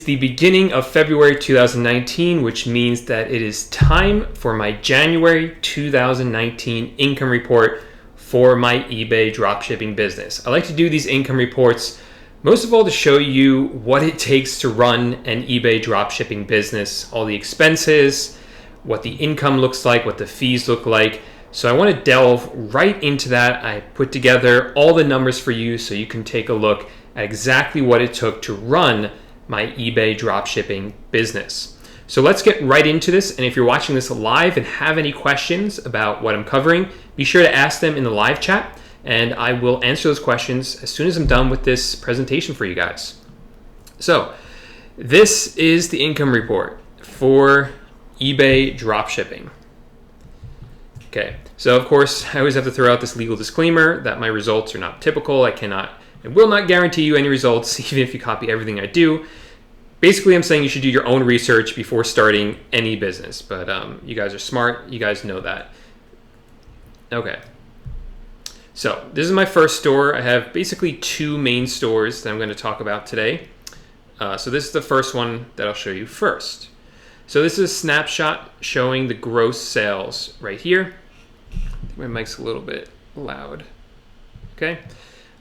The beginning of February 2019, which means that it is time for my January 2019 income report for my eBay dropshipping business. I like to do these income reports most of all to show you what it takes to run an eBay dropshipping business, all the expenses, what the income looks like, what the fees look like. So I want to delve right into that. I put together all the numbers for you so you can take a look at exactly what it took to run my eBay dropshipping business. So let's get right into this. And if you're watching this live and have any questions about what I'm covering, be sure to ask them in the live chat and I will answer those questions as soon as I'm done with this presentation for you guys. So this is the income report for eBay dropshipping. Okay, so of course I always have to throw out this legal disclaimer that my results are not typical. I will not guarantee you any results, even if you copy everything I do. Basically, I'm saying you should do your own research before starting any business, but you guys are smart. You guys know that. Okay. So this is my first store. I have basically two main stores that I'm going to talk about today. So this is the first one that I'll show you first. So this is a snapshot showing the gross sales right here. I think my mic's a little bit loud. Okay.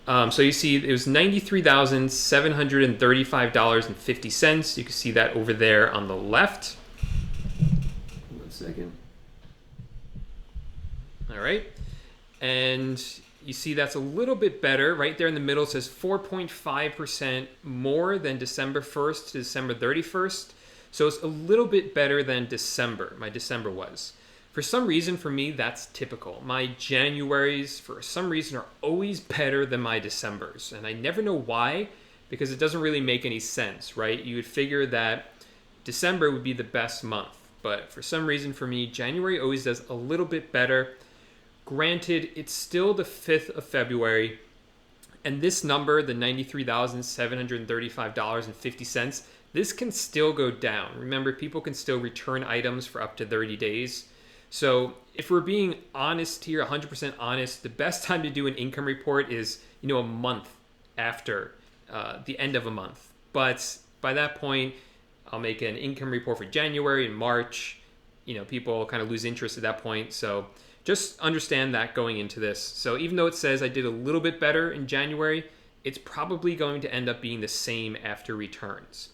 So you see it was $93,735.50. You can see that over there on the left. 1 second. All right. And you see that's a little bit better. Right there in the middle, it says 4.5% more than December 1st to December 31st. So it's a little bit better than December. My December was. For some reason, for me, that's typical. My Januaries, for some reason, are always better than my Decembers. And I never know why, because it doesn't really make any sense, right? You would figure that December would be the best month. But for some reason, for me, January always does a little bit better. Granted, it's still the 5th of February. And this number, the $93,735.50, this can still go down. Remember, people can still return items for up to 30 days. So if we're being honest here, 100% honest, the best time to do an income report is, a month after the end of a month. But by that point, I'll make an income report for January and March. People kind of lose interest at that point. So just understand that going into this. So even though it says I did a little bit better in January, it's probably going to end up being the same after returns.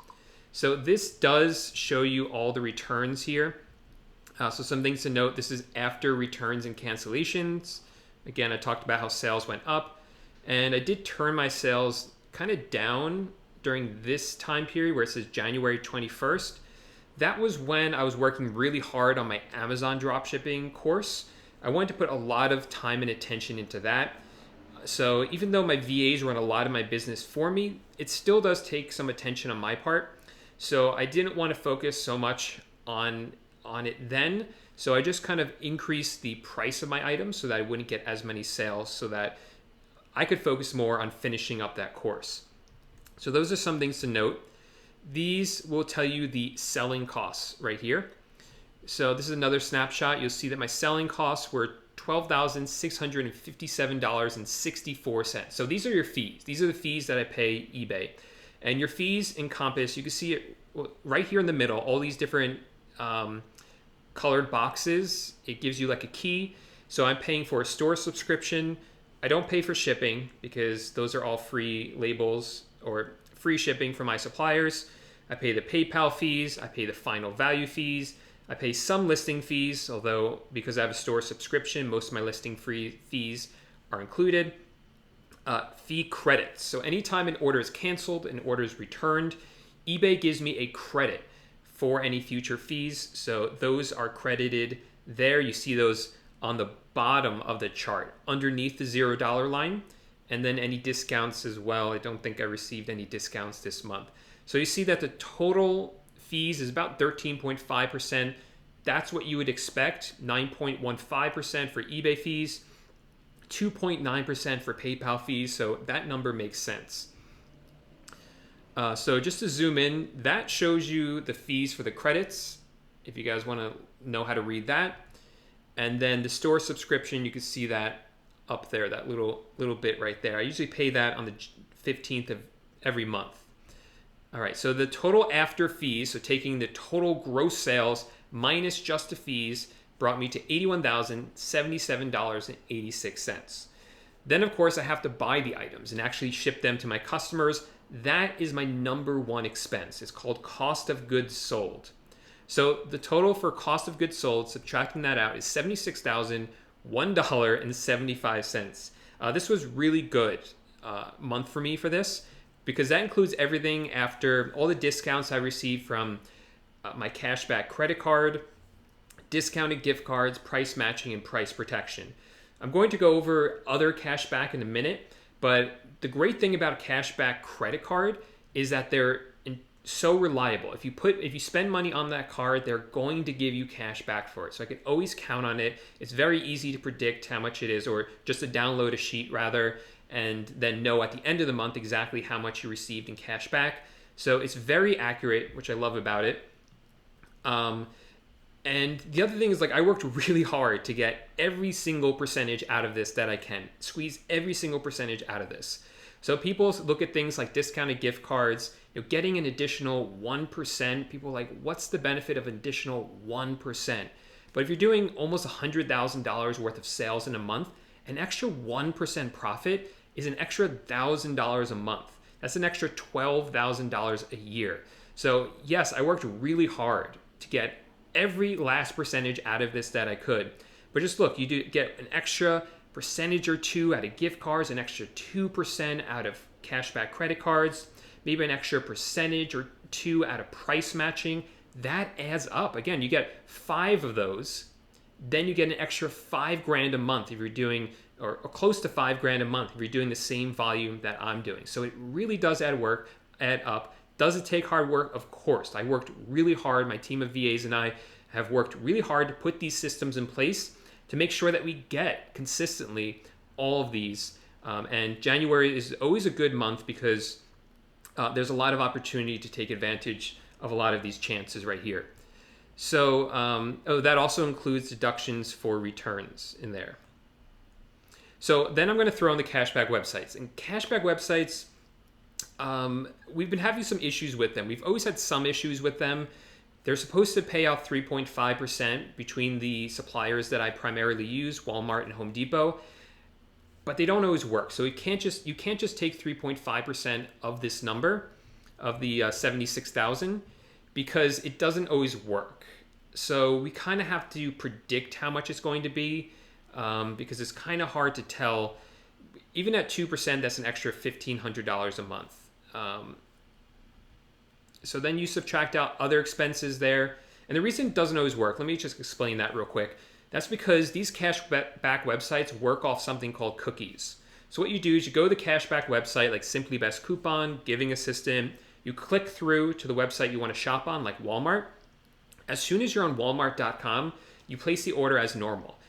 So this does show you all the returns here. So some things to note, this is after returns and cancellations. Again, I talked about how sales went up, and I did turn my sales kind of down during this time period where it says January 21st. That was when I was working really hard on my Amazon dropshipping course. I wanted to put a lot of time and attention into that. So even though my VAs run a lot of my business for me, it still does take some attention on my part. So I didn't want to focus so much on it then. So I just kind of increased the price of my items so that I wouldn't get as many sales so that I could focus more on finishing up that course. So those are some things to note. These will tell you the selling costs right here. So this is another snapshot. You'll see that my selling costs were $12,657.64. So these are your fees. These are the fees that I pay eBay. And your fees encompass, you can see it right here in the middle, all these different colored boxes. It gives you like a key. So I'm paying for a store subscription. I don't pay for shipping because those are all free labels or free shipping from my suppliers. I pay the PayPal fees. I pay the final value fees. I pay some listing fees, although because I have a store subscription, most of my listing free fees are included. Fee credits. So anytime an order is canceled, an order is returned, eBay gives me a credit for any future fees. So those are credited there. You see those on the bottom of the chart underneath the $0 line, and then any discounts as well. I don't think I received any discounts this month. So you see that the total fees is about 13.5%. That's what you would expect. 9.15% for eBay fees, 2.9% for PayPal fees. So that number makes sense. So just to zoom in, that shows you the fees for the credits, if you guys want to know how to read that. And then the store subscription, you can see that up there, that little bit right there. I usually pay that on the 15th of every month. All right, so the total after fees, so taking the total gross sales minus just the fees, brought me to $81,077.86. Then, of course, I have to buy the items and actually ship them to my customers. That is my number one expense. It's called cost of goods sold. So the total for cost of goods sold, subtracting that out, is $76,001.75. This was really good month for me for this, because that includes everything after all the discounts I received from my cashback credit card, discounted gift cards, price matching, and price protection. I'm going to go over other cashback in a minute, but the great thing about a cashback credit card is that they're so reliable. If you spend money on that card, they're going to give you cash back for it. So I can always count on it. It's very easy to predict how much it is, or just to download a sheet rather, and then know at the end of the month exactly how much you received in cash back. So it's very accurate, which I love about it. And the other thing is, like, I worked really hard to get every single percentage out of this that I can. Squeeze every single percentage out of this. So people look at things like discounted gift cards, getting an additional 1%. People are like, what's the benefit of an additional 1%? But if you're doing almost $100,000 worth of sales in a month, an extra 1% profit is an extra $1,000 a month. That's an extra $12,000 a year. So yes, I worked really hard to get every last percentage out of this that I could. But just look, you do get an extra percentage or two out of gift cards, an extra 2% out of cashback credit cards, maybe an extra percentage or two out of price matching. That adds up. Again, you get 5 of those, then you get an extra $5,000 a month if you're doing, or close to $5,000 a month if you're doing the same volume that I'm doing. So it really does add up. Does it take hard work? Of course. I worked really hard. My team of VAs and I have worked really hard to put these systems in place to make sure that we get consistently all of these. And January is always a good month because there's a lot of opportunity to take advantage of a lot of these chances right here. So that also includes deductions for returns in there. So then I'm going to throw in the cashback websites. And cashback websites, we've been having some issues with them. We've always had some issues with them. They're supposed to pay out 3.5% between the suppliers that I primarily use, Walmart and Home Depot, but they don't always work. So you can't just take 3.5% of this number, of the 76,000, because it doesn't always work. So we kind of have to predict how much it's going to be, because it's kind of hard to tell. Even at 2%, that's an extra $1,500 a month. So then you subtract out other expenses there. And the reason it doesn't always work, let me just explain that real quick. That's because these cashback websites work off something called cookies. So what you do is you go to the cashback website, like Simply Best Coupon, Giving Assistant. You click through to the website you want to shop on, like Walmart. As soon as you're on Walmart.com, you place the order as normal.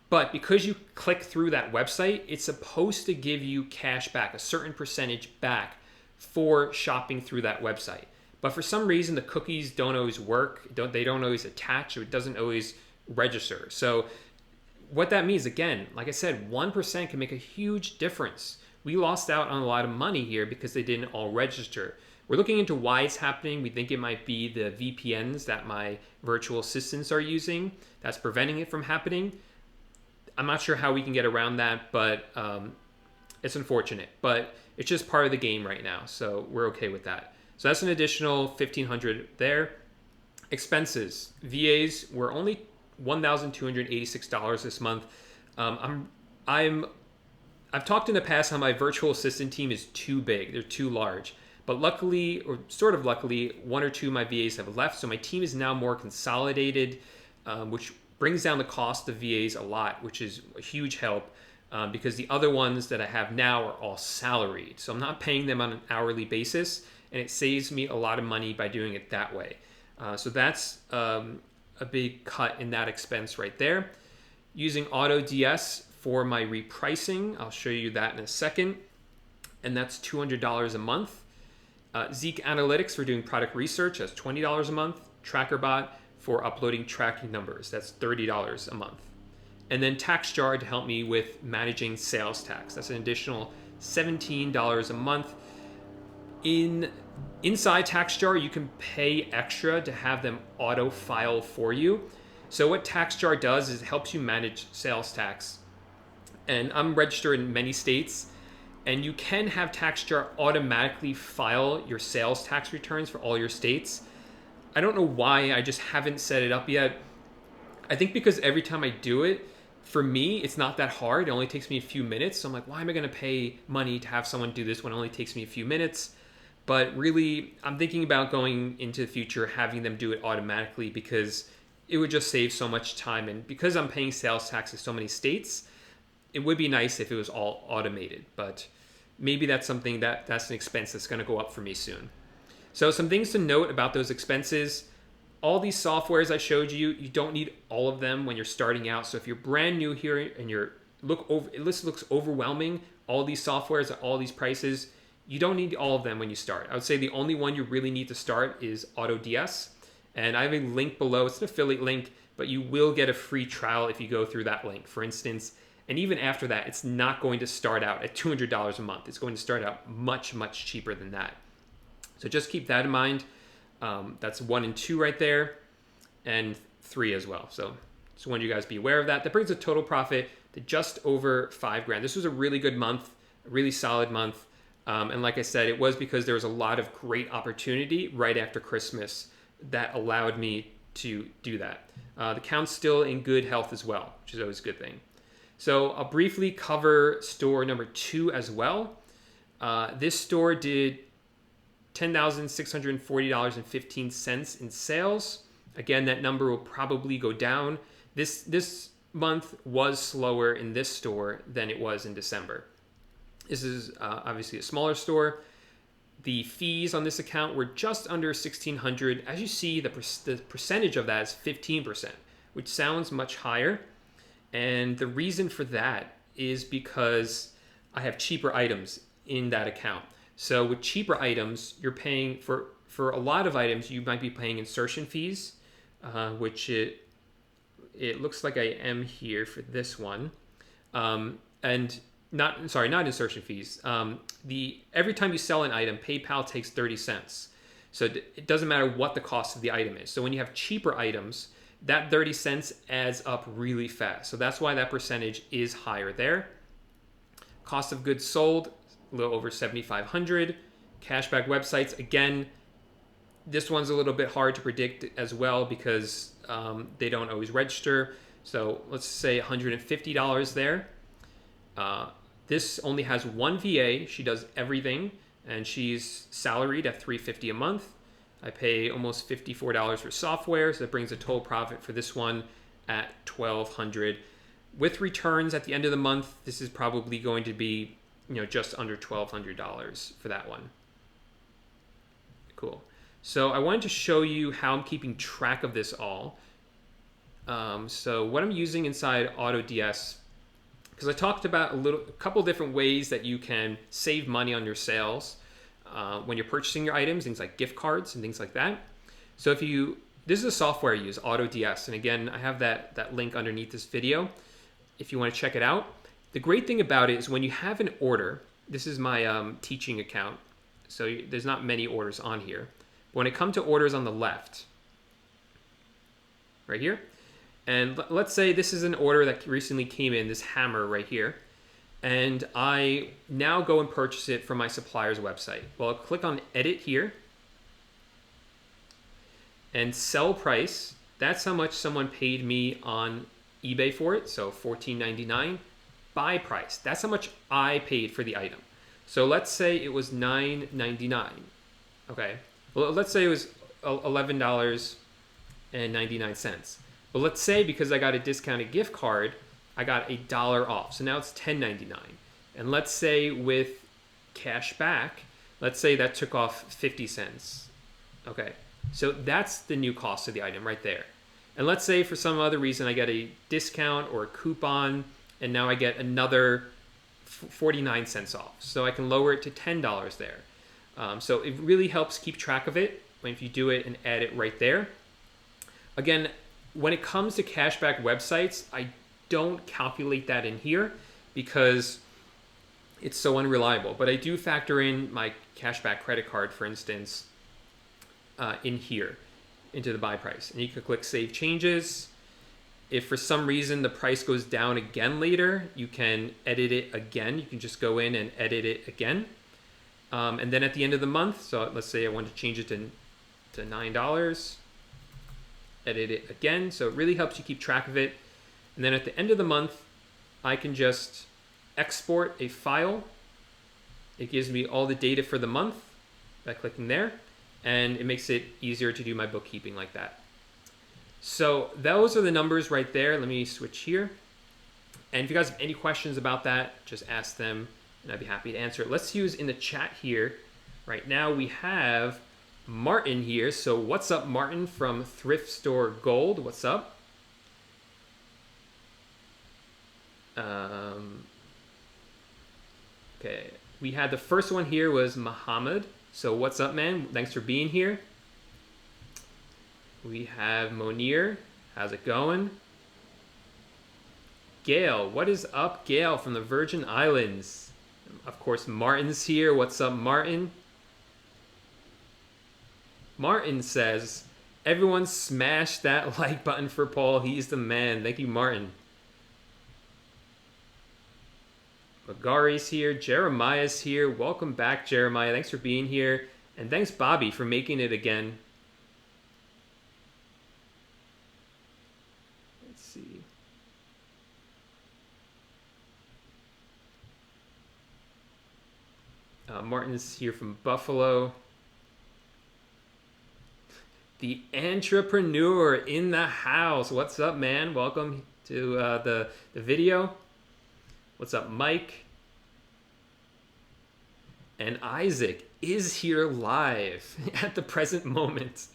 But because you click through that website, it's supposed to give you cash back, a certain percentage back for shopping through that website. But for some reason, the cookies don't always work. They don't always attach, or it doesn't always register. So what that means, again, like I said, 1% can make a huge difference. We lost out on a lot of money here because they didn't all register. We're looking into why it's happening. We think it might be the VPNs that my virtual assistants are using that's preventing it from happening. I'm not sure how we can get around that, but it's unfortunate. But it's just part of the game right now, so we're okay with that. So that's an additional $1,500 there. Expenses. VAs were only $1,286 this month. I've talked in the past how my virtual assistant team is too big. They're too large. But luckily, or sort of luckily, 1 or 2 of my VAs have left. So my team is now more consolidated, which brings down the cost of VAs a lot, which is a huge help because the other ones that I have now are all salaried. So I'm not paying them on an hourly basis, and it saves me a lot of money by doing it that way. So that's a big cut in that expense right there. Using AutoDS for my repricing, I'll show you that in a second, and that's $200 a month. Zeek Analytics for doing product research, that's $20 a month. TrackerBot for uploading tracking numbers, that's $30 a month. And then TaxJar to help me with managing sales tax, that's an additional $17 a month. Inside TaxJar, you can pay extra to have them auto file for you. So what TaxJar does is it helps you manage sales tax. And I'm registered in many states, and you can have TaxJar automatically file your sales tax returns for all your states. I don't know why, I just haven't set it up yet. I think because every time I do it, for me, it's not that hard. It only takes me a few minutes. So I'm like, why am I going to pay money to have someone do this when it only takes me a few minutes? But really, I'm thinking about going into the future, having them do it automatically, because it would just save so much time. And because I'm paying sales tax in so many states, it would be nice if it was all automated. But maybe that's something that's an expense that's going to go up for me soon. So some things to note about those expenses. All these softwares I showed you, you don't need all of them when you're starting out. So if you're brand new here and it looks overwhelming, all these softwares at all these prices, you don't need all of them when you start. I would say the only one you really need to start is AutoDS. And I have a link below. It's an affiliate link, but you will get a free trial if you go through that link, for instance. And even after that, it's not going to start out at $200 a month. It's going to start out much, much cheaper than that. So just keep that in mind. That's 1 and 2 right there, and 3 as well. So just want you guys to be aware of that. That brings the total profit to just over $5,000. This was a really good month, a really solid month. And like I said, it was because there was a lot of great opportunity right after Christmas that allowed me to do that. The account's still in good health as well, which is always a good thing. So I'll briefly cover store number 2 as well. This store did $10,640.15 in sales. Again, that number will probably go down. This month was slower in this store than it was in December. This is obviously a smaller store. The fees on this account were just under $1,600. As you see, the percentage of that is 15%, which sounds much higher. And the reason for that is because I have cheaper items in that account. So with cheaper items, you're paying for a lot of items, you might be paying insertion fees, which it looks like I am here for this one. And not insertion fees. Every time you sell an item, PayPal takes 30 cents. So it doesn't matter what the cost of the item is. So when you have cheaper items, that 30 cents adds up really fast. So that's why that percentage is higher there. Cost of goods sold, a little over $7,500. Cashback websites, again, this one's a little bit hard to predict as well because they don't always register. So let's say $150 there. This only has one VA. She does everything, and she's salaried at $350 a month. I pay almost $54 for software, so that brings the total profit for this one at $1,200. With returns at the end of the month, this is probably going to be just under $1,200 for that one. Cool. So I wanted to show you how I'm keeping track of this all. So what I'm using inside AutoDS, because I talked about a couple different ways that you can save money on your sales when you're purchasing your items, things like gift cards and things like that. So this is a software I use, AutoDS, and again, I have that link underneath this video if you want to check it out. The great thing about it is when you have an order, this is my teaching account, so there's not many orders on here. But when it comes to orders on the left, right here, and let's say this is an order that recently came in, this hammer right here, and I now go and purchase it from my supplier's website. Well, I'll click on edit here, and sell price, that's how much someone paid me on eBay for it, so $14.99. Buy price, that's how much I paid for the item. So let's say it was $9.99. Okay, well, let's say it was $11.99. But let's say because I got a discounted gift card, I got $1 off. So now it's $10.99. And let's say with cash back, let's say that took off 50 cents. Okay, so that's the new cost of the item right there. And let's say for some other reason I get a discount or a coupon, and now I get another 49 cents off. So I can lower it to $10 there. So it really helps keep track of it if you do it and add it right there. Again, when it comes to cashback websites, I don't calculate that in here because it's so unreliable. But I do factor in my cashback credit card, for instance, in here into the buy price. And you can click Save Changes. If for some reason the price goes down again later, you can edit it again. You can just go in and edit it again. And then at the end of the month, so let's say I want to change it to $9, edit it again. So it really helps you keep track of it. And then at the end of the month, I can just export a file. It gives me all the data for the month by clicking there, and it makes it easier to do my bookkeeping like that. So those are the numbers right there. Let me switch here. And if you guys have any questions about that, just ask them and I'd be happy to answer it. Let's use in the chat here. Right now we have Martin here. So what's up, Martin from Thrift Store Gold? What's up? Okay, we had the first one here was Muhammad. So what's up, man? Thanks for being here. We have Monir. How's it going? Gail, what is up, Gail from the Virgin Islands? Of course, Martin's here. What's up, Martin? Martin says, everyone smash that like button for Paul. He's the man. Thank you, Martin. Magari's here. Jeremiah's here. Welcome back, Jeremiah. Thanks for being here. And thanks, Bobby, for making it again. Let's see. Martin's here from Buffalo. The entrepreneur in the house. What's up, man? Welcome to the video. What's up, Mike? And Isaac is here live at the present moment.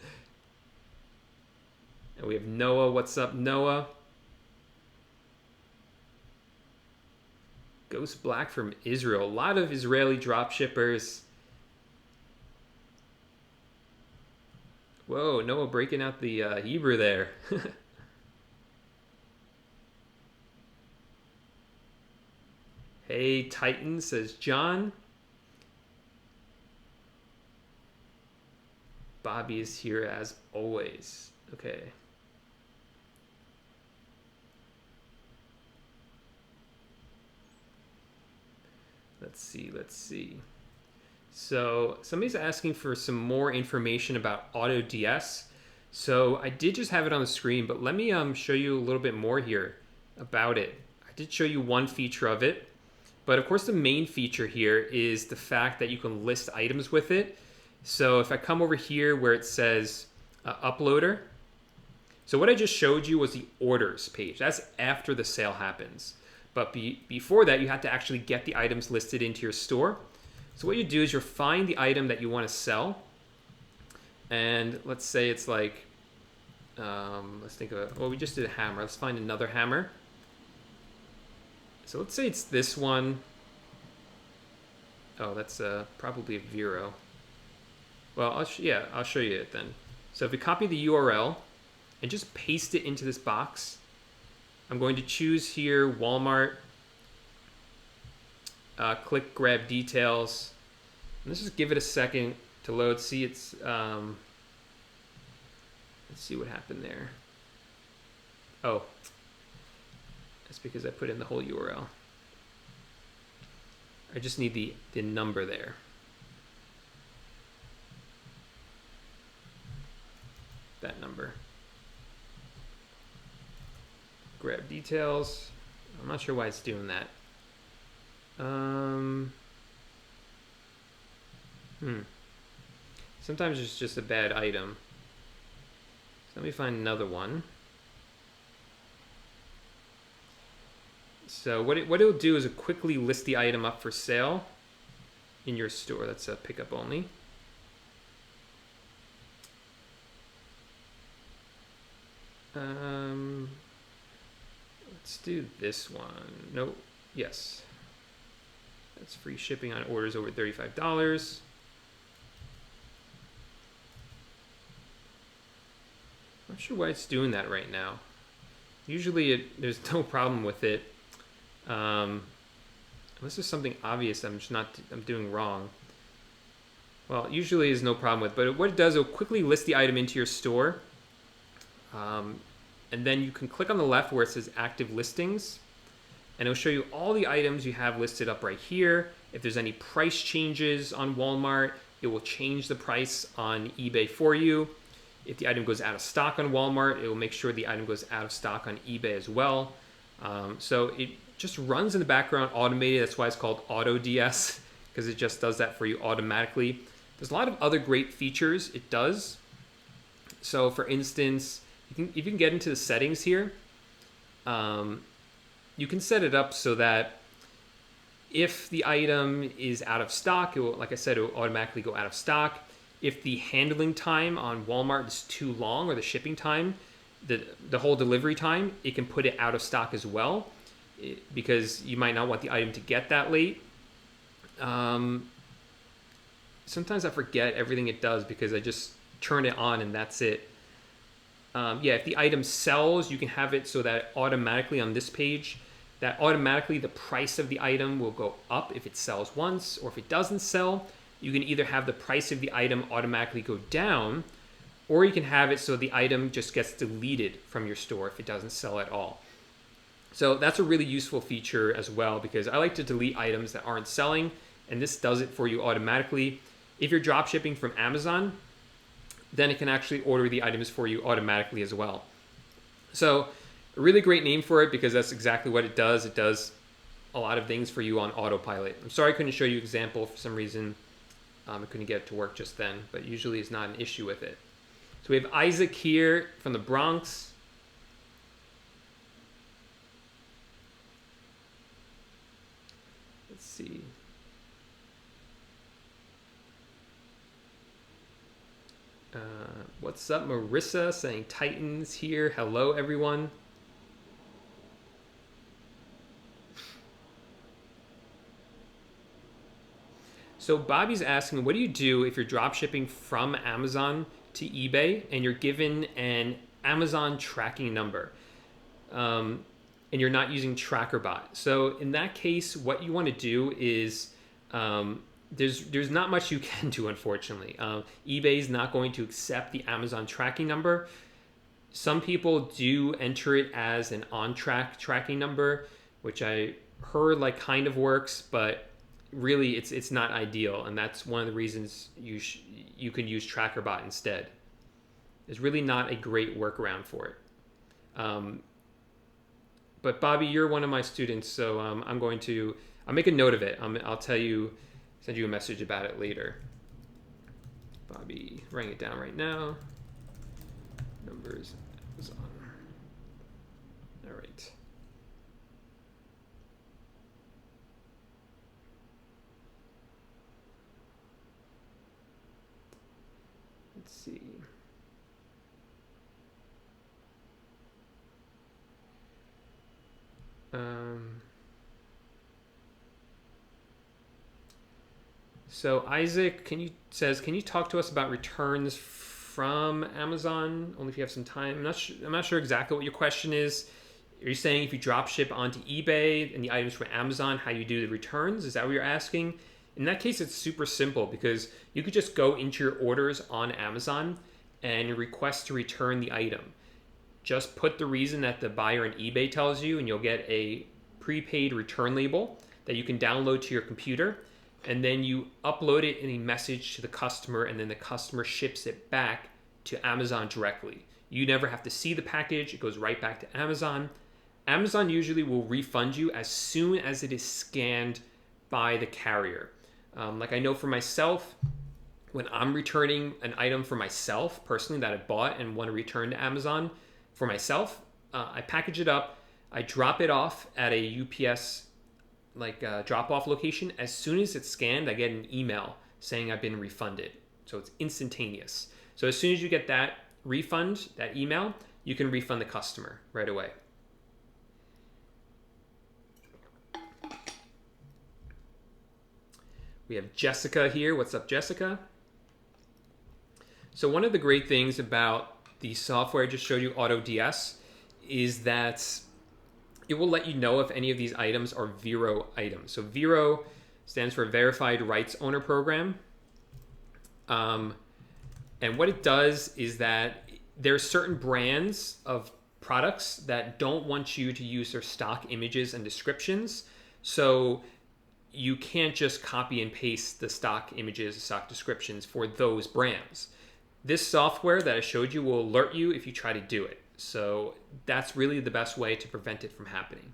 And we have Noah. What's up, Noah? Ghost Black from Israel. A lot of Israeli dropshippers. Whoa, Noah breaking out the Hebrew there. Hey, Titan, says John. Bobby is here as always. Okay. Let's see. So somebody's asking for some more information about AutoDS. So I did just have it on the screen, but let me show you a little bit more here about it. I did show you one feature of it, but of course the main feature here is the fact that you can list items with it. So if I come over here where it says uploader, so what I just showed you was the orders page. That's after the sale happens. But before that, you have to actually get the items listed into your store. So what you do is you find the item that you want to sell. And let's say it's like, let's think of it. Well, we just did a hammer. Let's find another hammer. So let's say it's this one. Oh, that's probably a Vero. Well, I'll show you it then. So if we copy the URL and just paste it into this box, I'm going to choose here Walmart, click grab details, and let's just give it a second to load. See, it's let's see what happened there. Oh, that's because I put in the whole URL. I just need the number there. That number. Grab details. I'm not sure why it's doing that. Sometimes it's just a bad item. So let me find another one. So what it'll do is it quickly list the item up for sale in your store. That's a pickup only. Let's do this one. Nope. Yes. That's free shipping on orders over $35. Not sure why it's doing that right now. Usually there's no problem with it. I'm Unless there's something obvious I'm doing wrong. Well, usually is no problem with, but what it does, it'll quickly list the item into your store. And then you can click on the left where it says active listings, and it'll show you all the items you have listed up right here. If there's any price changes on Walmart, it will change the price on eBay for you. If the item goes out of stock on Walmart, it will make sure the item goes out of stock on eBay as well. So it just runs in the background automated. That's why it's called AutoDS, because it just does that for you automatically. There's a lot of other great features it does. So for instance, if you can get into the settings here, you can set it up so that if the item is out of stock, it will, like I said, it will automatically go out of stock. If the handling time on Walmart is too long, or the shipping time, the whole delivery time, it can put it out of stock as well, because you might not want the item to get that late. Sometimes I forget everything it does because I just turn it on and that's it. If the item sells, you can have it so that automatically on this page, that automatically the price of the item will go up if it sells once, or if it doesn't sell, you can either have the price of the item automatically go down, or you can have it so the item just gets deleted from your store if it doesn't sell at all. So that's a really useful feature as well, because I like to delete items that aren't selling, and this does it for you automatically. If you're drop shipping from Amazon, then it can actually order the items for you automatically as well. So a really great name for it, because that's exactly what it does. It does a lot of things for you on autopilot. I'm sorry I couldn't show you an example for some reason. I couldn't get it to work just then, but usually it's not an issue with it. So we have Isaac here from the Bronx. Let's see. What's up, Marissa saying Titans here. Hello, everyone. So Bobby's asking, what do you do if you're drop shipping from Amazon to eBay and you're given an Amazon tracking number and you're not using TrackerBot? So in that case, what you want to do is there's not much you can do, unfortunately. eBay is not going to accept the Amazon tracking number. Some people do enter it as an on-track tracking number, which I heard like kind of works, but really it's not ideal, and that's one of the reasons you can use TrackerBot instead. There's really not a great workaround for it. But Bobby, you're one of my students, so I'll make a note of it. I'll tell you, send you a message about it later. Bobby, writing it down right now. Numbers, Amazon. All right. Let's see. So Isaac, can you talk to us about returns from Amazon? Only if you have some time. I'm not sure exactly what your question is. Are you saying if you drop ship onto eBay and the items from Amazon, how you do the returns? Is that what you're asking? In that case, it's super simple, because you could just go into your orders on Amazon and request to return the item. Just put the reason that the buyer on eBay tells you, and you'll get a prepaid return label that you can download to your computer. And then you upload it in a message to the customer, and then the customer ships it back to Amazon directly. You never have to see the package. It goes right back to Amazon. Amazon usually will refund you as soon as it is scanned by the carrier. Like I know for myself, when I'm returning an item for myself personally that I bought and want to return to Amazon for myself, I package it up, I drop it off at a UPS drop-off location. As soon as it's scanned, I get an email saying I've been refunded. So it's instantaneous. So as soon as you get that refund, that email, you can refund the customer right away. We have Jessica here. What's up, Jessica? So one of the great things about the software I just showed you, AutoDS, is that it will let you know if any of these items are Vero items. So Vero stands for Verified Rights Owner Program. And what it does is that there are certain brands of products that don't want you to use their stock images and descriptions. So you can't just copy and paste the stock images, stock descriptions for those brands. This software that I showed you will alert you if you try to do it. So that's really the best way to prevent it from happening.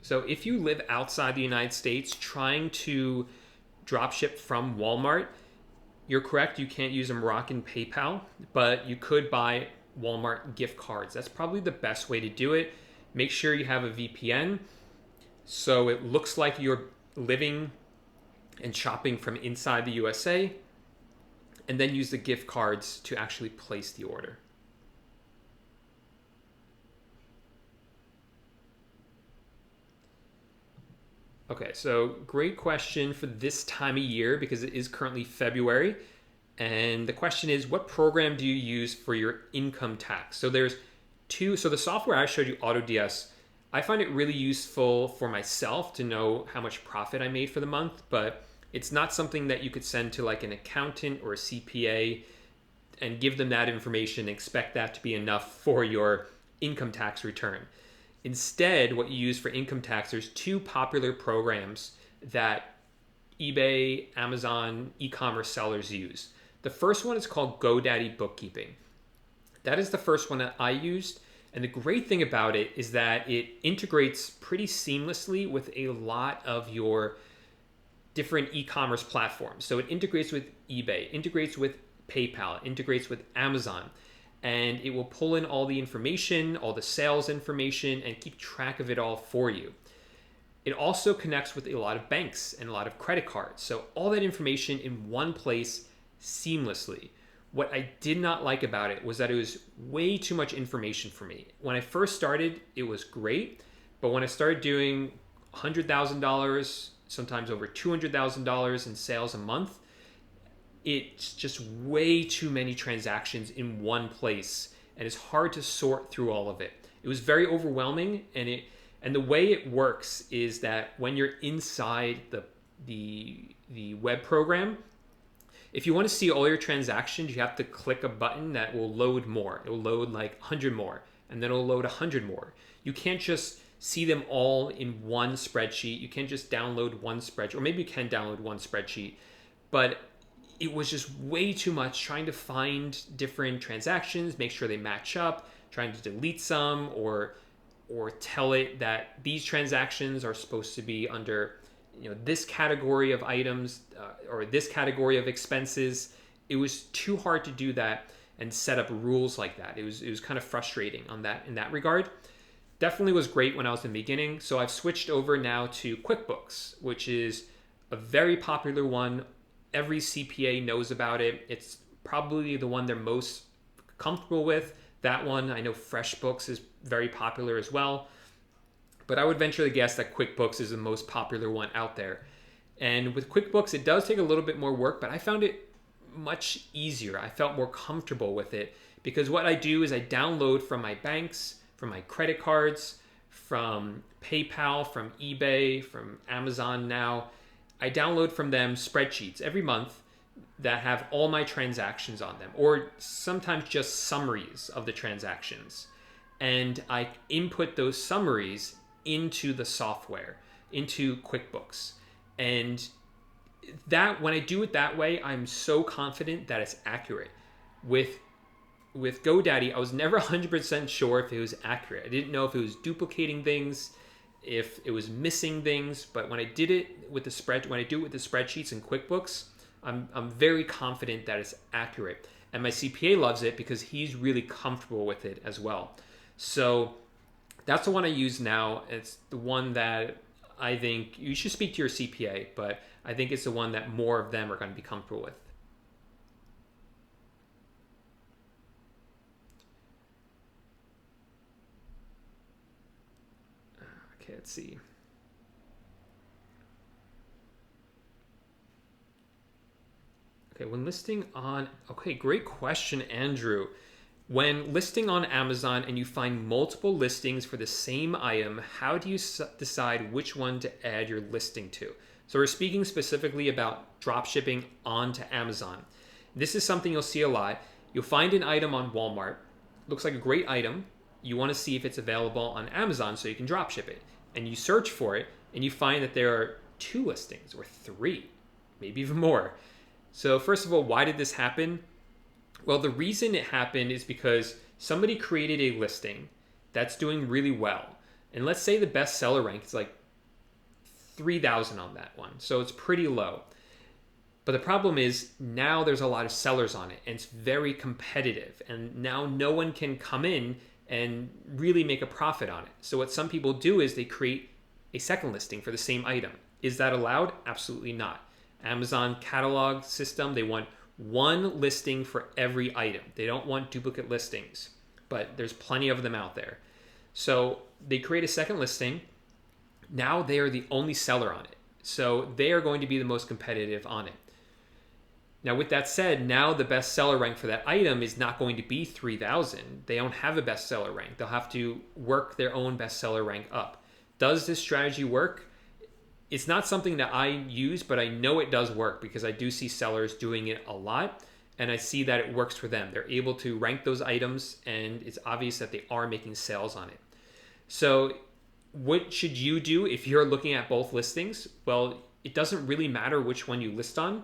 So if you live outside the United States trying to dropship from Walmart, you're correct, you can't use a Moroccan PayPal, but you could buy Walmart gift cards. That's probably the best way to do it. Make sure you have a VPN so it looks like you're living and shopping from inside the USA, and then use the gift cards to actually place the order. Okay, so great question for this time of year because it is currently February. And the question is, what program do you use for your income tax? So there's two. So the software I showed you, AutoDS, I find it really useful for myself to know how much profit I made for the month, but it's not something that you could send to like an accountant or a CPA and give them that information and expect that to be enough for your income tax return. Instead, what you use for income tax, there's two popular programs that eBay, Amazon, e-commerce sellers use. The first one is called GoDaddy Bookkeeping. That is the first one that I used. And the great thing about it is that it integrates pretty seamlessly with a lot of your different e-commerce platforms. So it integrates with eBay, integrates with PayPal, integrates with Amazon, and it will pull in all the information, all the sales information, and keep track of it all for you. It also connects with a lot of banks and a lot of credit cards. So all that information in one place seamlessly. What I did not like about it was that it was way too much information for me. When I first started, it was great, but when I started doing $100,000, sometimes over $200,000 in sales a month, it's just way too many transactions in one place, and it's hard to sort through all of it. It was very overwhelming, and the way it works is that when you're inside the web program, if you want to see all your transactions, you have to click a button that will load more. It will load like 100 more, and then it'll load 100 more. You can't just see them all in one spreadsheet. You can't just download one spreadsheet, or maybe you can download one spreadsheet, but it was just way too much trying to find different transactions, make sure they match up, trying to delete some, or tell it that these transactions are supposed to be under this category of items or this category of expenses. It was too hard to do that and set up rules like that. It was kind of frustrating in that regard. Definitely was great when I was in the beginning. So I've switched over now to QuickBooks, which is a very popular one. Every CPA knows about it. It's probably the one they're most comfortable with. That one, I know FreshBooks is very popular as well. But I would venture to guess that QuickBooks is the most popular one out there. And with QuickBooks, it does take a little bit more work, but I found it much easier. I felt more comfortable with it because what I do is I download from my banks, from my credit cards, from PayPal, from eBay, from Amazon now. I download from them spreadsheets every month that have all my transactions on them, or sometimes just summaries of the transactions. And I input those summaries into the software, into QuickBooks. And that when I do it that way, I'm so confident that it's accurate. With GoDaddy, I was never 100% sure if it was accurate. I didn't know if it was duplicating things, if it was missing things, but when I do it with the spreadsheets in QuickBooks, I'm very confident that it's accurate. And my CPA loves it because he's really comfortable with it as well. So that's the one I use now. It's the one that I think you should speak to your CPA, but I think it's the one that more of them are going to be comfortable with. Okay, let's see. Okay, Okay, when listing on, okay, great question, Andrew. When listing on Amazon and you find multiple listings for the same item, how do you decide which one to add your listing to? So we're speaking specifically about drop shipping onto Amazon. This is something you'll see a lot. You'll find an item on Walmart, looks like a great item. You want to see if it's available on Amazon so you can drop ship it. And you search for it and you find that there are 2 listings or 3, maybe even more. So first of all, why did this happen? Well, the reason it happened is because somebody created a listing that's doing really well. And let's say the bestseller rank is like 3,000 on that one. So it's pretty low. But the problem is now there's a lot of sellers on it and it's very competitive. And now no one can come in and really make a profit on it. So what some people do is they create a second listing for the same item. Is that allowed? Absolutely not. Amazon catalog system, they want 1 listing for every item. They don't want duplicate listings, but there's plenty of them out there. So they create a second listing. Now they are the only seller on it. So they are going to be the most competitive on it. Now, with that said, now the bestseller rank for that item is not going to be 3,000. They don't have a bestseller rank. They'll have to work their own bestseller rank up. Does this strategy work? It's not something that I use, but I know it does work because I do see sellers doing it a lot, and I see that it works for them. They're able to rank those items, and it's obvious that they are making sales on it. So what should you do if you're looking at both listings? Well, it doesn't really matter which one you list on.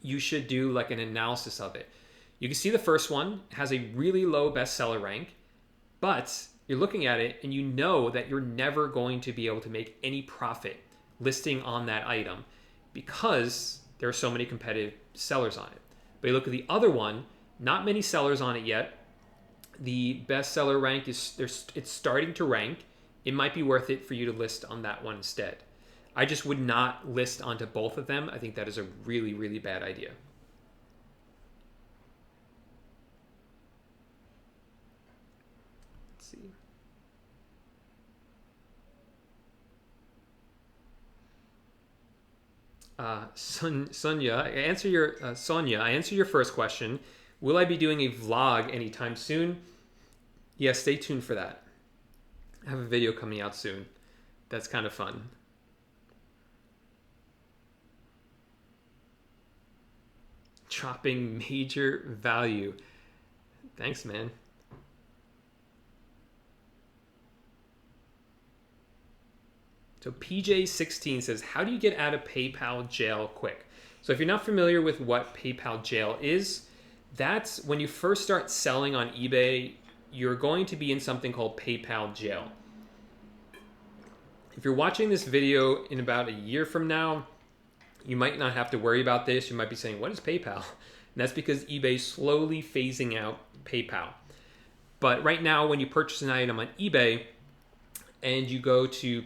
You should do like an analysis of it. You can see the first one has a really low bestseller rank, but you're looking at it and you know that you're never going to be able to make any profit listing on that item because there are so many competitive sellers on it. But you look at the other one, not many sellers on it yet. The bestseller rank it's starting to rank. It might be worth it for you to list on that one instead. I just would not list onto both of them. I think that is a really, really bad idea. Let's see. Sonia, I answer your first question. Will I be doing a vlog anytime soon? Yeah, stay tuned for that. I have a video coming out soon. That's kind of fun. Dropping major value. Thanks, man. So PJ16 says, how do you get out of PayPal jail quick? So if you're not familiar with what PayPal jail is, that's when you first start selling on eBay, you're going to be in something called PayPal jail. If you're watching this video in about a year from now, you might not have to worry about this. You might be saying, what is PayPal? And that's because eBay is slowly phasing out PayPal. But right now, when you purchase an item on eBay and you go to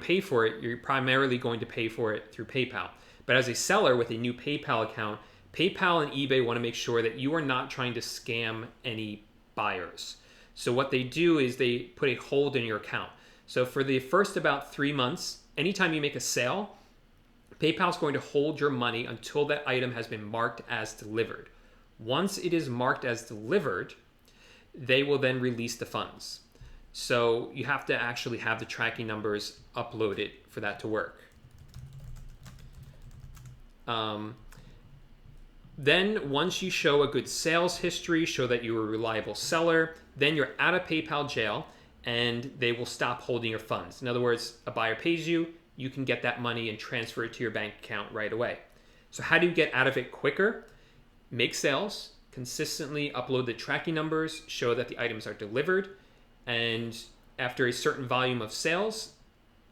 pay for it, you're primarily going to pay for it through PayPal. But as a seller with a new PayPal account, PayPal and eBay want to make sure that you are not trying to scam any buyers. So what they do is they put a hold in your account. So for the first about 3 months, anytime you make a sale, PayPal is going to hold your money until that item has been marked as delivered. Once it is marked as delivered, they will then release the funds. So you have to actually have the tracking numbers uploaded for that to work. Then once you show a good sales history, show that you're a reliable seller, then you're out of PayPal jail and they will stop holding your funds. In other words, a buyer pays you, you can get that money and transfer it to your bank account right away. So how do you get out of it quicker? Make sales, consistently upload the tracking numbers, show that the items are delivered, and after a certain volume of sales,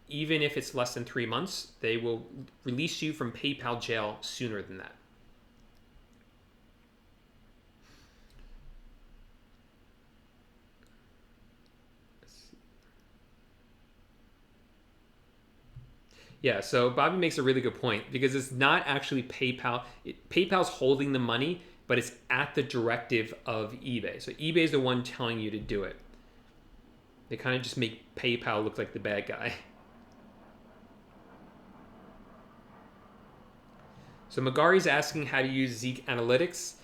even if it's less than 3 months, they will release you from PayPal jail sooner than that. Yeah, so Bobby makes a really good point because it's not actually PayPal. PayPal's holding the money, but it's at the directive of eBay. So eBay is the one telling you to do it. They kind of just make PayPal look like the bad guy. So Magari's asking how to use Zeek Analytics.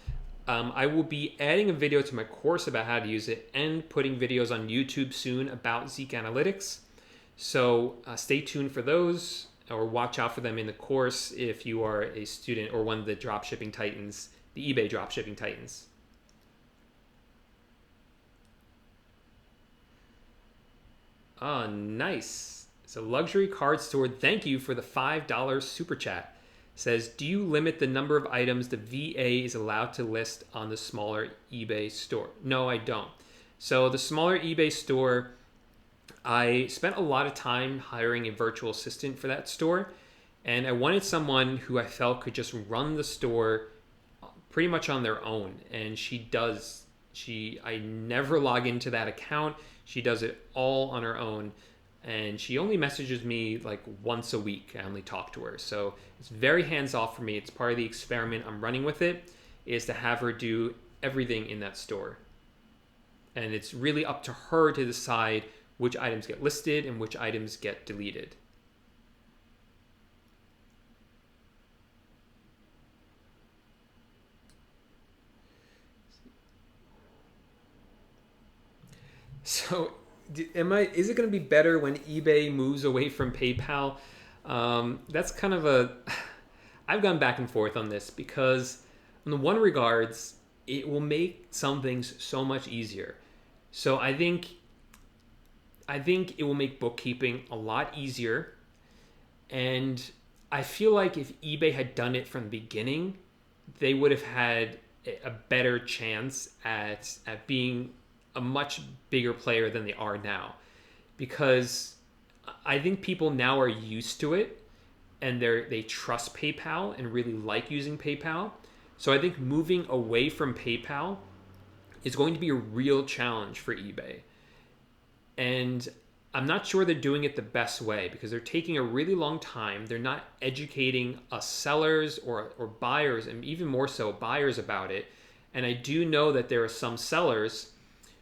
I will be adding a video to my course about how to use it and putting videos on YouTube soon about Zeek Analytics. So stay tuned for those, or watch out for them in the course if you are a student or one of the dropshipping titans, the eBay dropshipping titans. Oh, nice. So Luxury Card Store, thank you for the $5 super chat. Says, do you limit the number of items the VA is allowed to list on the smaller eBay store? No, I don't. So the smaller eBay store, I spent a lot of time hiring a virtual assistant for that store, and I wanted someone who I felt could just run the store pretty much on their own, and she does. I never log into that account. She does it all on her own. And she only messages me like once a week. I only talk to her. So it's very hands-off for me. It's part of the experiment I'm running with it, is to have her do everything in that store. And it's really up to her to decide which items get listed and which items get deleted. So is it going to be better when eBay moves away from PayPal? That's kind of I've gone back and forth on this, because in the one regards, it will make some things so much easier. So I think it will make bookkeeping a lot easier. And I feel like if eBay had done it from the beginning, they would have had a better chance at being a much bigger player than they are now, because I think people now are used to it and they trust PayPal and really like using PayPal. So I think moving away from PayPal is going to be a real challenge for eBay. And I'm not sure they're doing it the best way, because they're taking a really long time. They're not educating us sellers or buyers, and even more so buyers, about it. And I do know that there are some sellers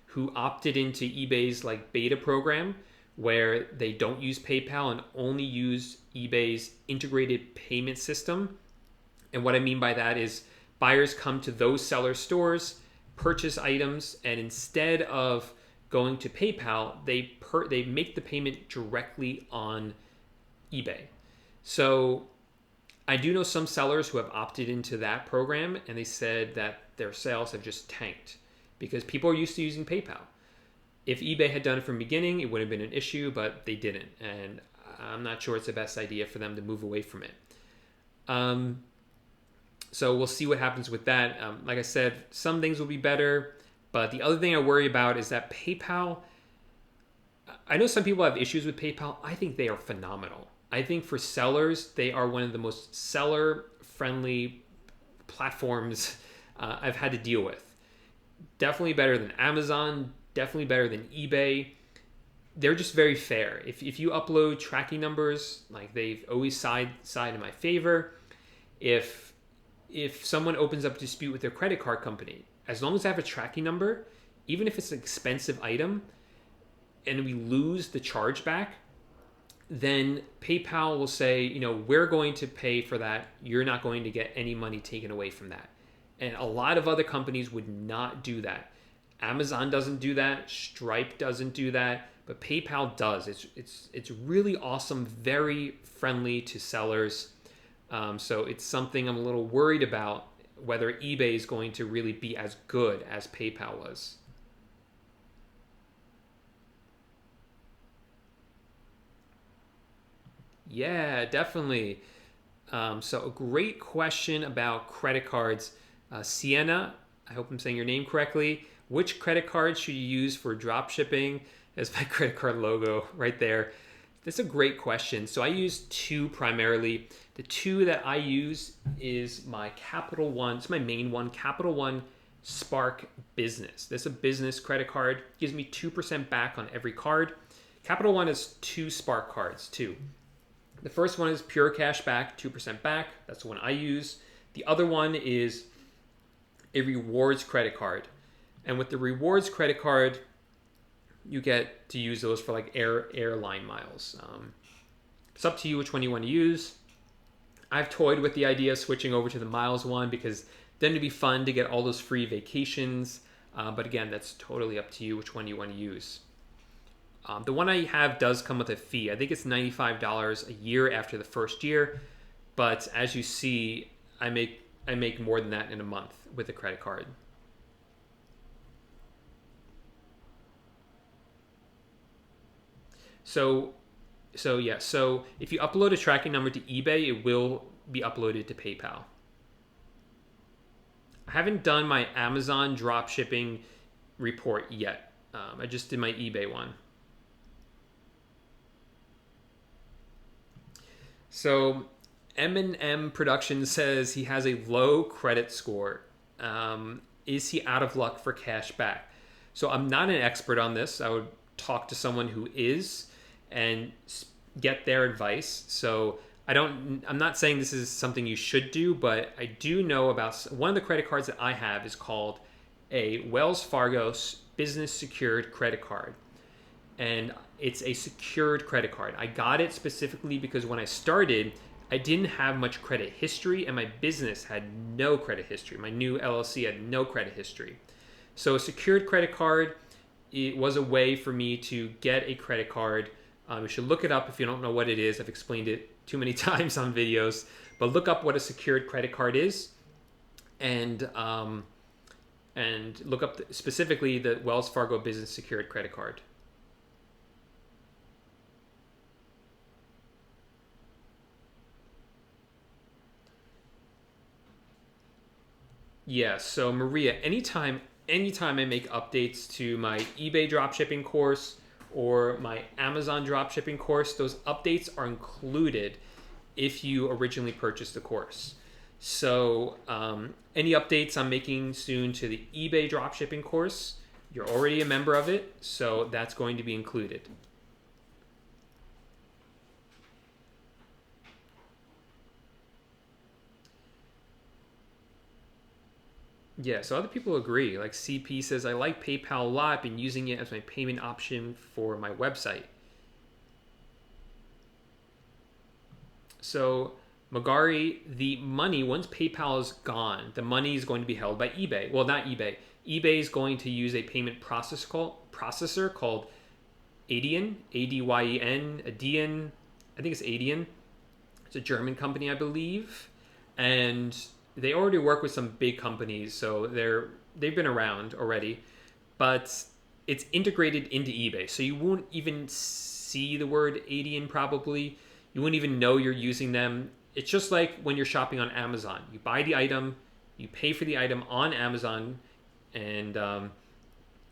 who opted into eBay's like beta program, where they don't use PayPal and only use eBay's integrated payment system. And what I mean by that is buyers come to those seller stores, purchase items, and instead of going to PayPal, they make the payment directly on eBay. So I do know some sellers who have opted into that program, and they said that their sales have just tanked, because people are used to using PayPal. If eBay had done it from the beginning, it would have been an issue, but they didn't. And I'm not sure it's the best idea for them to move away from it. So we'll see what happens with that. Like I said, some things will be better, but the other thing I worry about is that PayPal, I know some people have issues with PayPal. I think they are phenomenal. I think for sellers, they are one of the most seller-friendly platforms I've had to deal with. Definitely better than Amazon, definitely better than eBay. They're just very fair. If you upload tracking numbers, like, they've always side in my favor. If someone opens up a dispute with their credit card company, as long as I have a tracking number, even if it's an expensive item and we lose the chargeback, then PayPal will say, we're going to pay for that. You're not going to get any money taken away from that. And a lot of other companies would not do that. Amazon doesn't do that. Stripe doesn't do that. But PayPal does. It's really awesome, very friendly to sellers. So it's something I'm a little worried about, whether eBay is going to really be as good as PayPal was. Yeah, definitely. So a great question about credit cards. Sienna, I hope I'm saying your name correctly. Which credit card should you use for drop shipping? That's my credit card logo right there. That's a great question. So I use two primarily. The two that I use is my Capital One. It's my main one, Capital One Spark Business. This is a business credit card. Gives me 2% back on every card. Capital One has two Spark cards too. The first one is pure cash back, 2% back. That's the one I use. The other one is a rewards credit card. And with the rewards credit card, you get to use those for like airline miles. It's up to you which one you want to use. I've toyed with the idea of switching over to the miles one because then it'd be fun to get all those free vacations. But again, that's totally up to you which one you want to use. The one I have does come with a fee. I think it's $95 a year after the first year. But as you see, I make more than that in a month with a credit card. So if you upload a tracking number to eBay, it will be uploaded to PayPal. I haven't done my Amazon dropshipping report yet. I just did my eBay one. So M&M Production says he has a low credit score. Is he out of luck for cash back? So I'm not an expert on this. I would talk to someone who is and get their advice. So I'm not saying this is something you should do, but I do know about one of the credit cards that I have is called a Wells Fargo business secured credit card. And it's a secured credit card. I got it specifically because when I started, I didn't have much credit history and my business had no credit history. My new LLC had no credit history. So a secured credit card, it was a way for me to get a credit card. You should look it up if you don't know what it is. I've explained it too many times on videos, but look up what a secured credit card is and look up specifically the Wells Fargo business secured credit card. Yeah, so Maria, anytime I make updates to my eBay dropshipping course or my Amazon dropshipping course, those updates are included if you originally purchased the course. So any updates I'm making soon to the eBay dropshipping course, you're already a member of it, so that's going to be included. Yeah, so other people agree. Like CP says, I like PayPal a lot. I've been using it as my payment option for my website. So Magari, the money, once PayPal is gone, the money is going to be held by eBay. Well, not eBay. eBay is going to use a payment processor called Adyen, A-D-Y-E-N, Adyen. I think it's Adyen. It's a German company, I believe. And they already work with some big companies, so they've been around already, but it's integrated into eBay, so you won't even see the word Adyen probably. You won't even know you're using them. It's just like when you're shopping on Amazon. You buy the item, you pay for the item on Amazon, and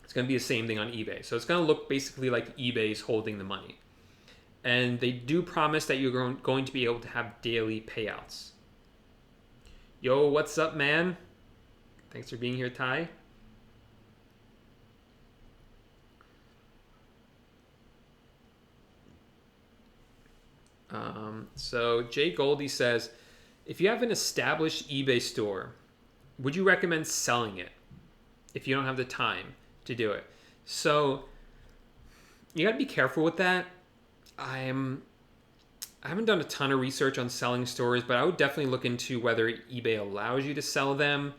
it's going to be the same thing on eBay. So it's going to look basically like eBay's holding the money. And they do promise that you're going to be able to have daily payouts. Yo, what's up, man? Thanks for being here, Ty. So Jay Goldie says, if you have an established eBay store, would you recommend selling it if you don't have the time to do it? So you got to be careful with that. I haven't done a ton of research on selling stores, but I would definitely look into whether eBay allows you to sell them.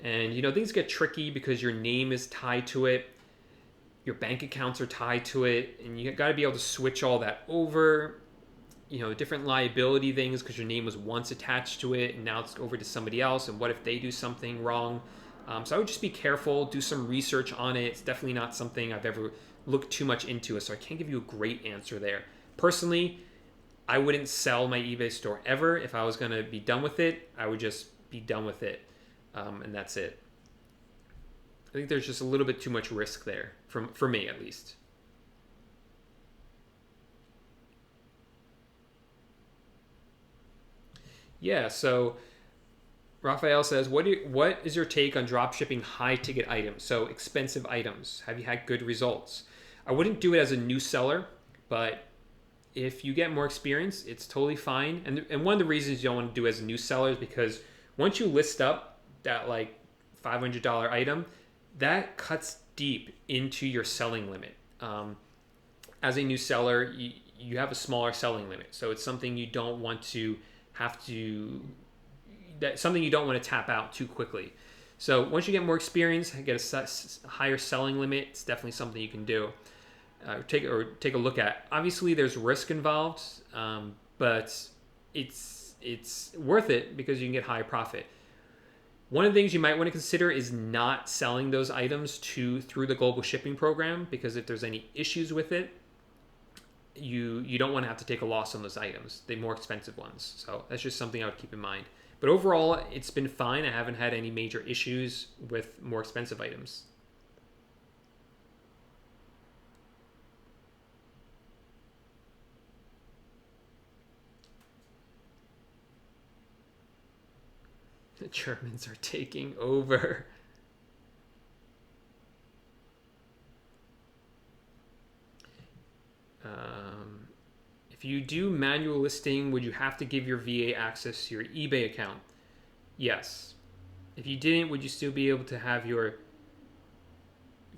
And, things get tricky because your name is tied to it. Your bank accounts are tied to it. And you got to be able to switch all that over. Different liability things because your name was once attached to it and now it's over to somebody else. And what if they do something wrong? So I would just be careful, do some research on it. It's definitely not something I've ever looked too much into. So I can't give you a great answer there. Personally, I wouldn't sell my eBay store ever. If I was going to be done with it, I would just be done with it. And that's it. I think there's just a little bit too much risk there, for me at least. Yeah, so Raphael says, what is your take on dropshipping high-ticket items? So expensive items. Have you had good results? I wouldn't do it as a new seller, but if you get more experience, it's totally fine. And one of the reasons you don't want to do it as a new seller is because once you list up that like $500 item, that cuts deep into your selling limit. As a new seller, you have a smaller selling limit. So it's something you don't want to have to, that's something you don't want to tap out too quickly. So once you get more experience, get a higher selling limit, it's definitely something you can do. Take a look at. Obviously, there's risk involved, but it's worth it because you can get high profit. One of the things you might want to consider is not selling those items through the global shipping program, because if there's any issues with it, you don't want to have to take a loss on those items, the more expensive ones. So that's just something I would keep in mind. But overall, it's been fine. I haven't had any major issues with more expensive items. The Germans are taking over. If you do manual listing, would you have to give your VA access to your eBay account? Yes. If you didn't, would you still be able to have your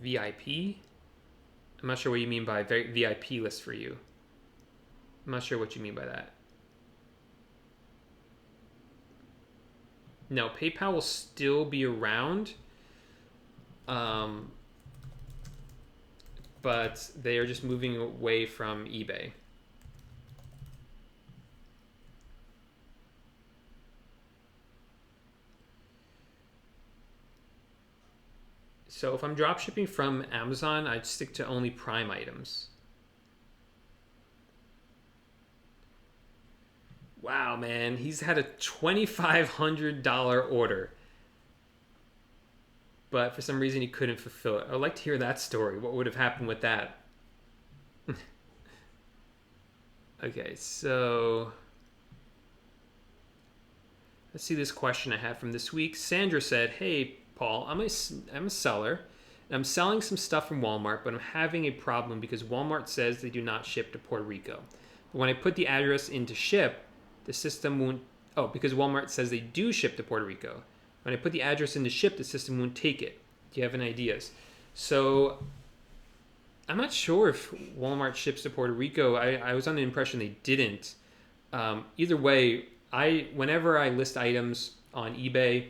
VIP? I'm not sure what you mean by VIP list for you. I'm not sure what you mean by that. No, PayPal will still be around, but they are just moving away from eBay. So if I'm dropshipping from Amazon, I'd stick to only Prime items. Wow, man, he's had a $2,500 order, but for some reason he couldn't fulfill it. I'd like to hear that story. What would have happened with that? Okay, so let's see this question I have from this week. Sandra said, "Hey, Paul, I'm a seller. And I'm selling some stuff from Walmart, but I'm having a problem because Walmart says they do not ship to Puerto Rico. But when I put the address into ship, the system won't." Oh, because Walmart says they do ship to Puerto Rico. When I put the address into ship, the system won't take it. Do you have any ideas? So I'm not sure if Walmart ships to Puerto Rico. I was under the impression they didn't. Either way, whenever I list items on eBay,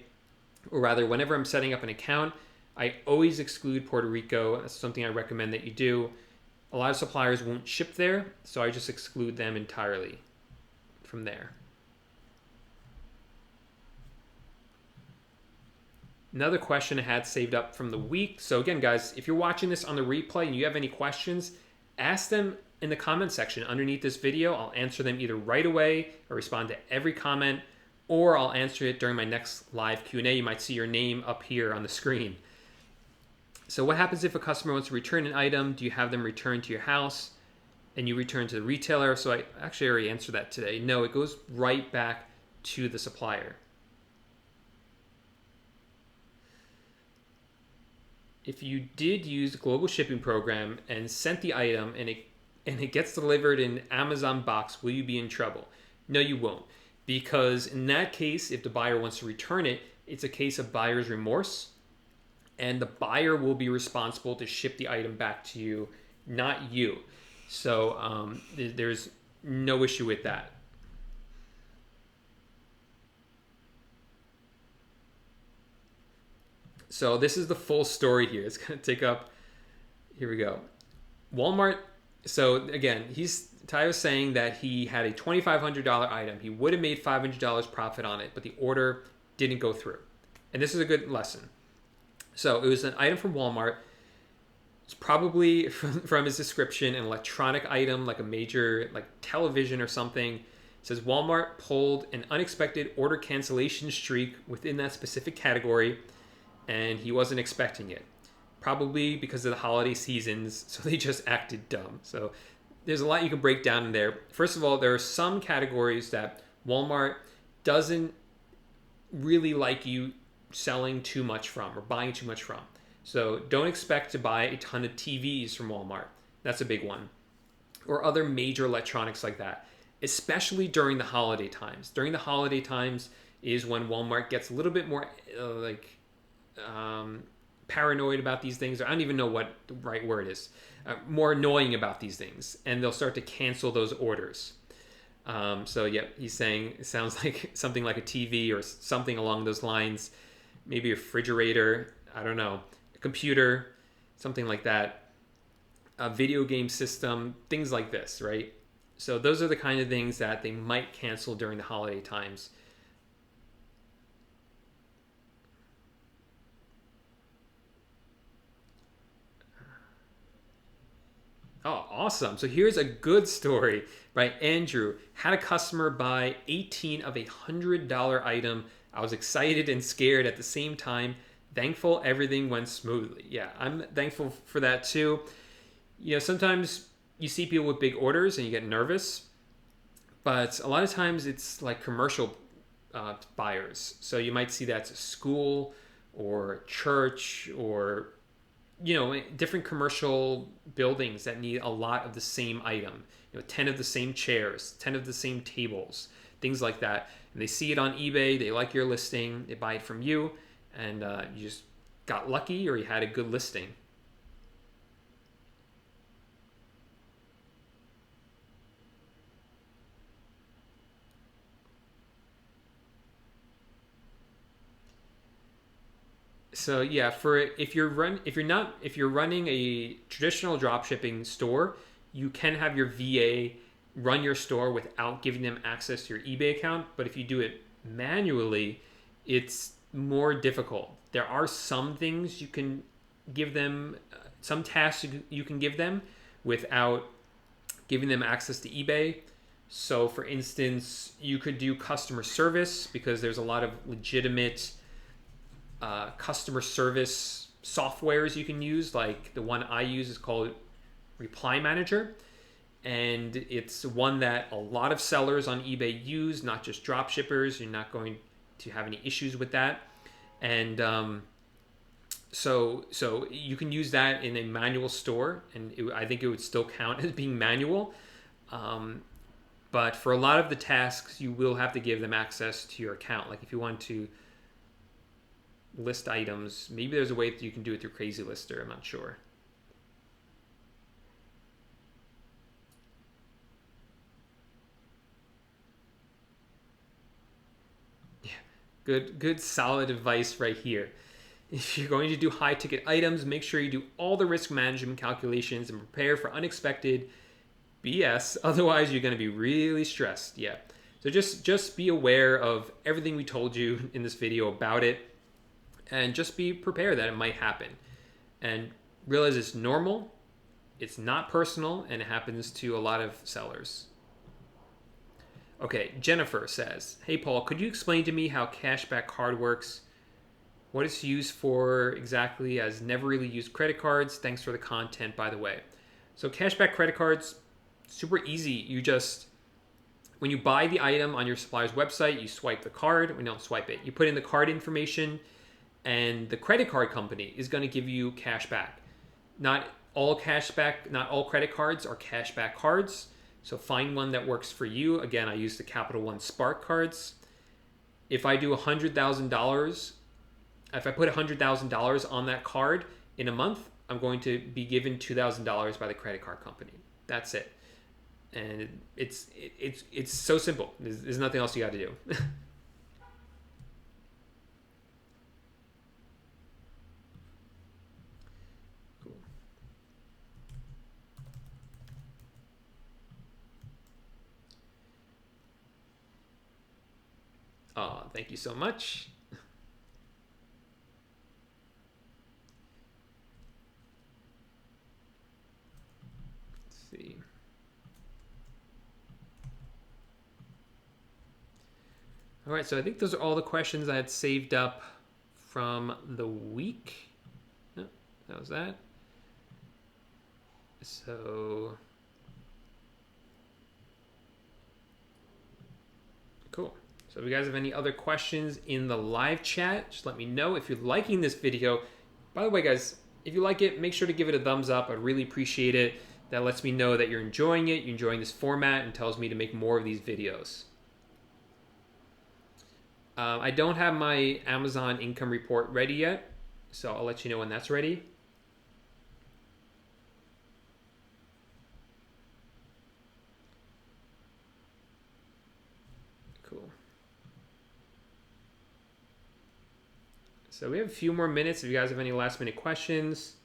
or rather whenever I'm setting up an account, I always exclude Puerto Rico. That's something I recommend that you do. A lot of suppliers won't ship there, so I just exclude them entirely from there. Another question I had saved up from the week. So again, guys, if you're watching this on the replay and you have any questions, ask them in the comment section underneath this video. I'll answer them either right away or respond to every comment, or I'll answer it during my next live Q&A. You might see your name up here on the screen. So what happens if a customer wants to return an item? Do you have them return to your house and you return to the retailer? So I actually already answered that today. No, it goes right back to the supplier. If you did use the global shipping program and sent the item and it gets delivered in Amazon box, will you be in trouble? No, you won't. Because in that case, if the buyer wants to return it, it's a case of buyer's remorse, and the buyer will be responsible to ship the item back to you, not you. So there's no issue with that. So this is the full story here. It's going to take up, here we go. Walmart. So again, Ty was saying that he had a $2,500 item. He would have made $500 profit on it, but the order didn't go through. And this is a good lesson. So it was an item from Walmart. It's probably, from his description, an electronic item, like a major television or something. It says Walmart pulled an unexpected order cancellation streak within that specific category, and he wasn't expecting it. Probably because of the holiday seasons, so they just acted dumb. So there's a lot you can break down in there. First of all, there are some categories that Walmart doesn't really like you selling too much from or buying too much from. So don't expect to buy a ton of TVs from Walmart. That's a big one. Or other major electronics like that, especially during the holiday times. During the holiday times is when Walmart gets a little bit more paranoid about these things. I don't even know what the right word is. More annoying about these things, and they'll start to cancel those orders. So yeah, he's saying it sounds like something like a TV or something along those lines. Maybe a refrigerator. I don't know. A computer, something like that. A video game system, things like this, right? So those are the kind of things that they might cancel during the holiday times. Oh, awesome. So here's a good story by Andrew. Had a customer buy 18 of $100 item. I was excited and scared at the same time. Thankful everything went smoothly. Yeah, I'm thankful for that too. You know, sometimes you see people with big orders and you get nervous, but a lot of times it's like commercial buyers. So you might see that's a school or church or different commercial buildings that need a lot of the same item. 10 of the same chairs, 10 of the same tables, things like that. And they see it on eBay, they like your listing, they buy it from you, and you just got lucky or you had a good listing. So yeah, for if you're running a traditional dropshipping store, you can have your VA run your store without giving them access to your eBay account. But if you do it manually, it's more difficult. There are some things you can give them, some tasks you can give them without giving them access to eBay. So, for instance, you could do customer service because there's a lot of legitimate customer service softwares you can use. Like the one I use is called Reply Manager, and it's one that a lot of sellers on eBay use, not just drop shippers. You're not going to have any issues with that. And so you can use that in a manual store, and I think it would still count as being manual. But for a lot of the tasks, you will have to give them access to your account. Like if you want to list items, maybe there's a way that you can do it through Crazy Lister. I'm not sure. Yeah, good solid advice right here. If you're going to do high ticket items, make sure you do all the risk management calculations and prepare for unexpected BS. Otherwise, you're going to be really stressed. Yeah. So just be aware of everything we told you in this video about it, and just be prepared that it might happen. And realize it's normal, it's not personal, and it happens to a lot of sellers. Okay, Jennifer says, "Hey Paul, could you explain to me how cashback card works? What it's used for exactly, as never really used credit cards. Thanks for the content, by the way." So cashback credit cards, super easy. You just, when you buy the item on your supplier's website, you swipe the card. We don't swipe it. You put in the card information, and the credit card company is going to give you cash back. Not all credit cards are cashback cards. So find one that works for you. Again, I use the Capital One Spark cards. If I do $100,000, if I put $100,000 on that card in a month, I'm going to be given $2,000 by the credit card company. That's it. And it's so simple. There's nothing else you got to do. Cool. Oh, thank you so much. Let's see. All right, so I think those are all the questions I had saved up from the week. Oh, that was that. So, cool. So if you guys have any other questions in the live chat, just let me know. If you're liking this video, by the way, guys, if you like it, make sure to give it a thumbs up. I'd really appreciate it. That lets me know that you're enjoying it, you're enjoying this format, and tells me to make more of these videos. I don't have my Amazon income report ready yet, so I'll let you know when that's ready. So we have a few more minutes if you guys have any last minute questions.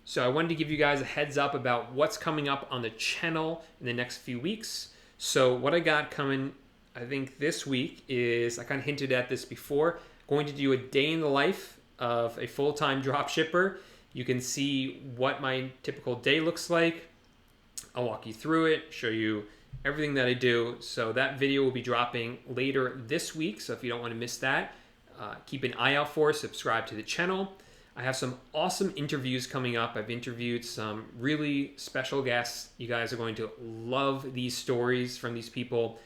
So I wanted to give you guys a heads up about what's coming up on the channel in the next few weeks. So what I got coming, I think this week is, I kind of hinted at this before, going to do a day in the life of a full-time dropshipper. You can see what my typical day looks like. I'll walk you through it, show you everything that I do. So that video will be dropping later this week. So if you don't want to miss that, keep an eye out for it, subscribe to the channel. I have some awesome interviews coming up. I've interviewed some really special guests. You guys are going to love these stories from these people.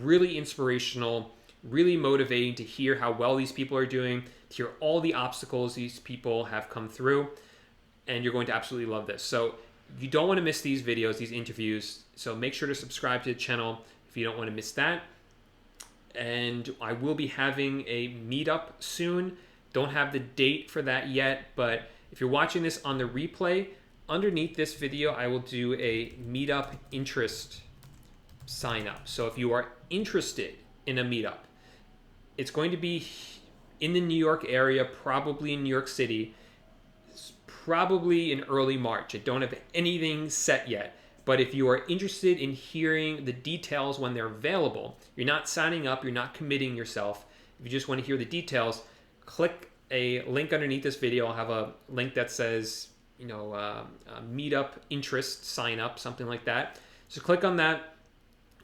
Really inspirational, really motivating to hear how well these people are doing, to hear all the obstacles these people have come through. And you're going to absolutely love this. So you don't want to miss these videos, these interviews. So make sure to subscribe to the channel if you don't want to miss that. And I will be having a meetup soon. Don't have the date for that yet, but if you're watching this on the replay, underneath this video, I will do a meetup interest sign up. So if you are interested in a meetup, it's going to be in the New York area, probably in New York City, probably in early March. I don't have anything set yet, but if you are interested in hearing the details when they're available, you're not signing up, you're not committing yourself. If you just want to hear the details, click a link underneath this video. I'll have a link that says, meetup interest sign up, something like that. So click on that,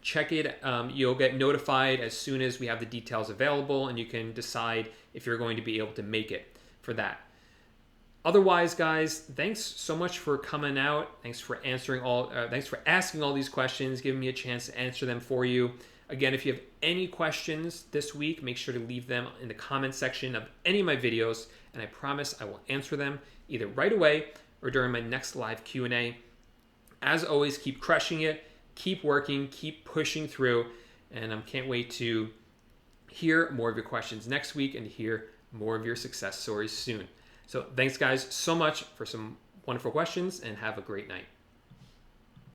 check it. You'll get notified as soon as we have the details available, and you can decide if you're going to be able to make it for that. Otherwise, guys, thanks so much for coming out. Thanks for asking all these questions, giving me a chance to answer them for you. Again, if you have any questions this week, make sure to leave them in the comment section of any of my videos, and I promise I will answer them either right away or during my next live Q&A. As always, keep crushing it, keep working, keep pushing through, and I can't wait to hear more of your questions next week and to hear more of your success stories soon. So thanks, guys, so much for some wonderful questions, and have a great night.